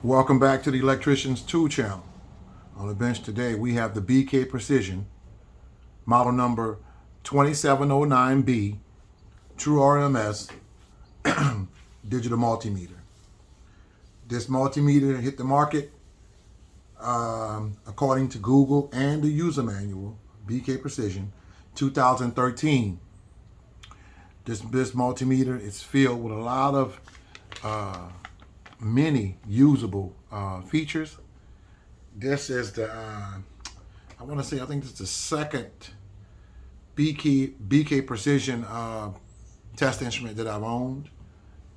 Welcome back to the Electrician's Tool Channel. On the bench today we have the BK Precision, model number 2709B, true RMS digital multimeter. This multimeter hit the market according to Google and the user manual, BK Precision, 2013. This multimeter is filled with a lot of many usable features. This is the I want to say, I think this is the second BK Precision test instrument that I've owned.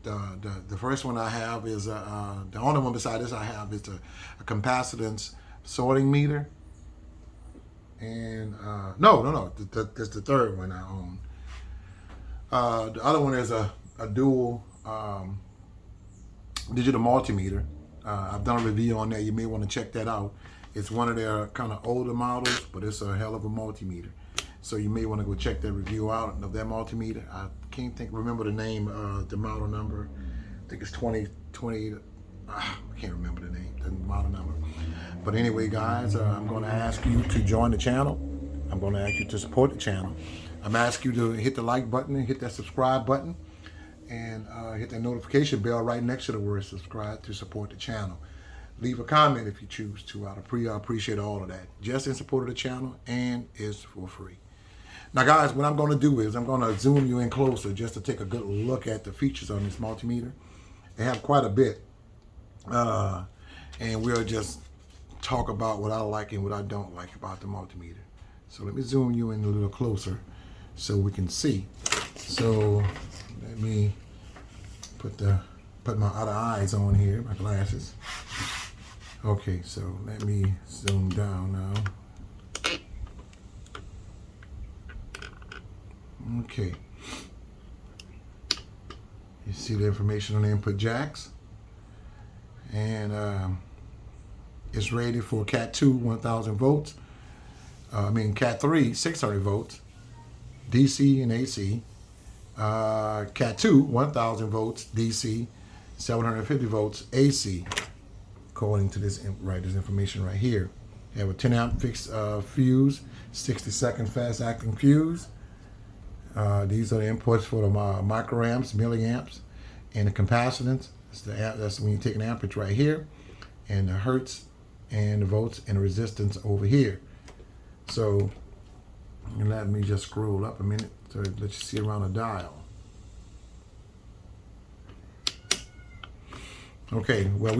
The first one I have is the only one beside this I have is a capacitance sorting meter. And no, that's the third one I own. The other one is a dual digital multimeter. I've done a review on that. You may want to check that out. It's one of their kind of older models, but it's a hell of a multimeter. So you may want to go check that review out of that multimeter. I can't remember the name, the model number. I think it's 2020. I can't remember the name, the model number. But anyway, guys, I'm going to ask you to join the channel. I'm going to ask you to support the channel. I'm asking you to hit the like button and hit that subscribe button. And hit that notification bell right next to the word subscribe to support the channel. Leave a comment if you choose to. I'd appreciate all of that. Just in support of the channel, and it's for free. Now, guys, what I'm going to do is I'm going to zoom you in closer just to take a good look at the features on this multimeter. They have quite a bit. And we'll just talk about what I like and what I don't like about the multimeter. So let me zoom you in a little closer so we can see. So let me put my other eyes on here, my glasses. Okay, so let me zoom down now. Okay. You see the information on the input jacks. And it's rated for Cat 2, 1000 volts. Cat 3, 600 volts. DC and AC. Cat 2, 1000 volts DC, 750 volts AC, according to this information right here. You have a 10 amp fixed fuse, 60-second fast acting fuse. These are the inputs for the microamps, milliamps, and the capacitance. That's when you take an amperage right here, and the hertz, and the volts, and the resistance over here. So, let me just scroll up a minute so let you see around the dial. Okay, well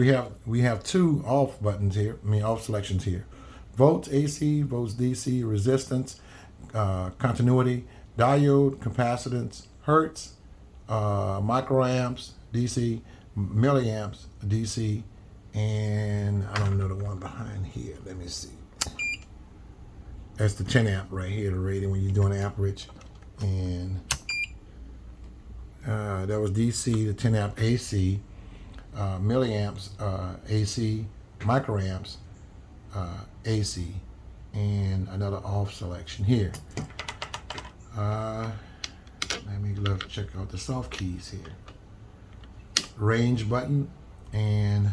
we have two off buttons here, off selections here. Volts AC, volts DC, resistance, continuity, diode, capacitance, hertz, microamps, DC, milliamps, DC, and I don't know the one behind here. Let me see. That's the 10 amp right here, the rating when you're doing amperage. And that was DC, the 10 amp AC, milliamps AC, microamps AC, and another off selection here. Let me check out the soft keys here. Range button and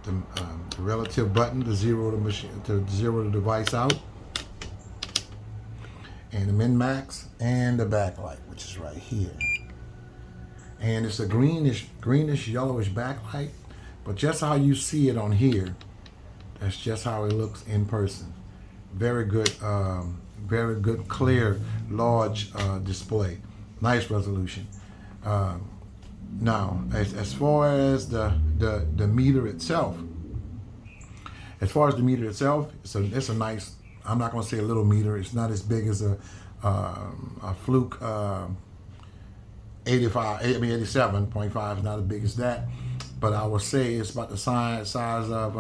the relative button to zero the device out, and the min-max, and the backlight, which is right here. And it's a greenish yellowish backlight, but just how you see it on here, that's just how it looks in person. Very good clear, large display, nice resolution. Now, as far as the meter itself, it's a nice, I'm not going to say a little meter. It's not as big as a Fluke 87.5 is not as big as that, but I would say it's about the size of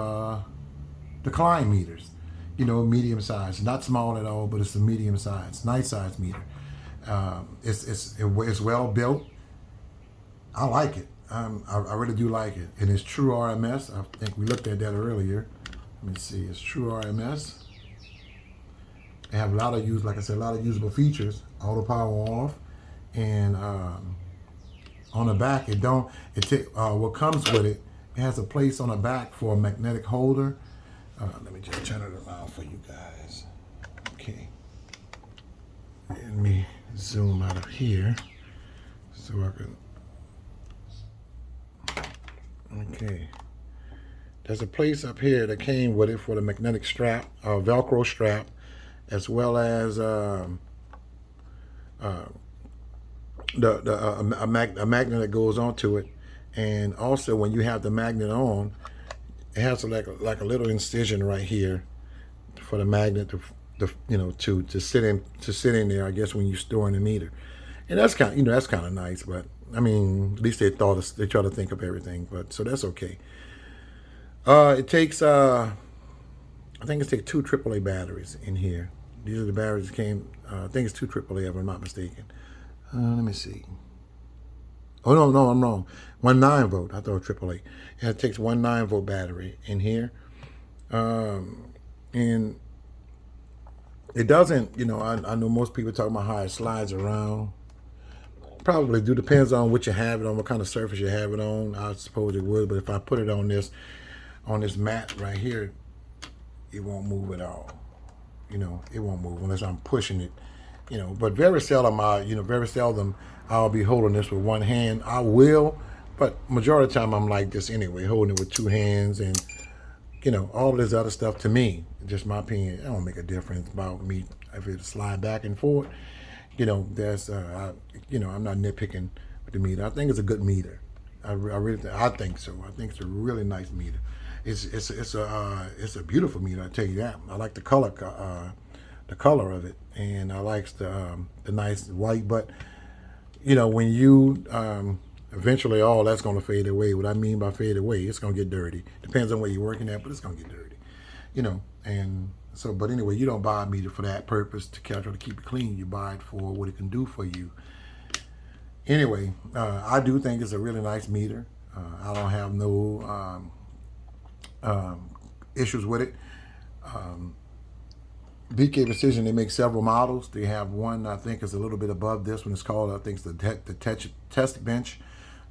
the Klein meters, medium size, not small at all, but it's a medium size, nice size meter. It's well built. I like it. I really do like it, and it's true RMS. I think we looked at that earlier. Let me see. It's true RMS. They have a lot of usable features. Auto power off, and On the back, what comes with it, it has a place on the back for a magnetic holder. Let me just turn it around for you guys. Okay. Let me zoom out of here so I can. Okay. There's a place up here that came with it for the magnetic strap, Velcro strap, as well as a magnet that goes onto it. And also, when you have the magnet on, it has like a little incision right here for the magnet to sit in there. I guess when you're storing the meter, and that's kind of nice. But I mean, at least they try to think of everything. But so that's okay. It takes I think it takes 2 AAA batteries in here. These are the batteries that came. I think it's 2 AAA if I'm not mistaken. Let me see. Oh no, I'm wrong. 1 9-volt. I thought AAA. Yeah, it takes 1 9-volt battery in here, and it doesn't. I know most people talk about how it slides around. Probably do, depends on what you have it on, what kind of surface you have it on. I suppose it would, but if I put it on this mat right here, it won't move at all. It won't move unless I'm pushing it. But very seldom I'll be holding this with one hand. I will, but majority of the time I'm like this anyway, holding it with 2 hands, and all this other stuff, to me, just my opinion, it don't make a difference about me if it slide back and forth. There's I'm not nitpicking with the meter. I think it's a good meter. I think so. I think it's a really nice meter. It's a beautiful meter, I tell you that. I like the color of it, and I like the nice white. But when you eventually all that's going to fade away. What I mean by fade away, it's going to get dirty. Depends on where you're working at, but it's going to get dirty. And so, but anyway, you don't buy a meter for that purpose to try to keep it clean. You buy it for what it can do for you. Anyway, I do think it's a really nice meter. I don't have no issues with it. BK Precision, they make several models. They have one I think is a little bit above this one. It's called, I think, it's the test bench,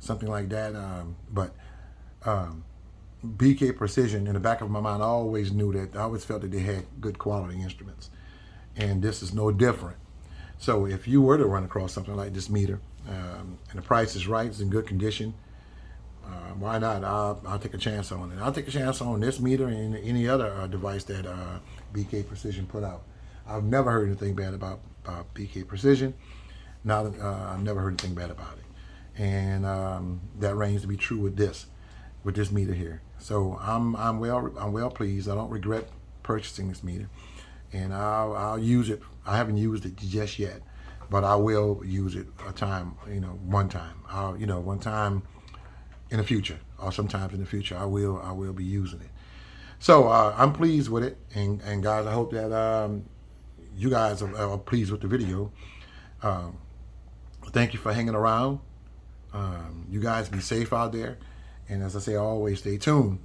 something like that. But BK Precision, in the back of my mind, I always knew that. I always felt that they had good quality instruments, and this is no different. So if you were to run across something like this meter, and the price is right, it's in good condition, why not? I'll take a chance on it. I'll take a chance on this meter and any other device that BK Precision put out. I've never heard anything bad about BK Precision. I've never heard anything bad about it, and that reigns to be true with this meter here. So I'm well pleased. I don't regret purchasing this meter, and I'll use it. I haven't used it just yet, but I will use it one time in the future, or sometimes in the future I will be using it. So I'm pleased with it, and guys, I hope that you guys are pleased with the video. Thank you for hanging around. You guys be safe out there, and as I say, always stay tuned.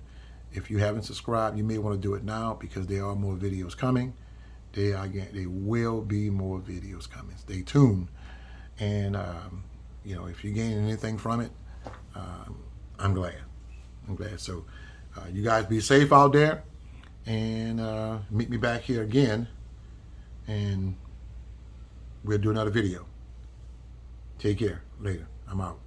If you haven't subscribed, you may want to do it now, because there are more videos coming. There will be more videos coming. Stay tuned, and if you're gaining anything from it, I'm glad. So you guys be safe out there, and meet me back here again, and we'll do another video. Take care. Later. I'm out.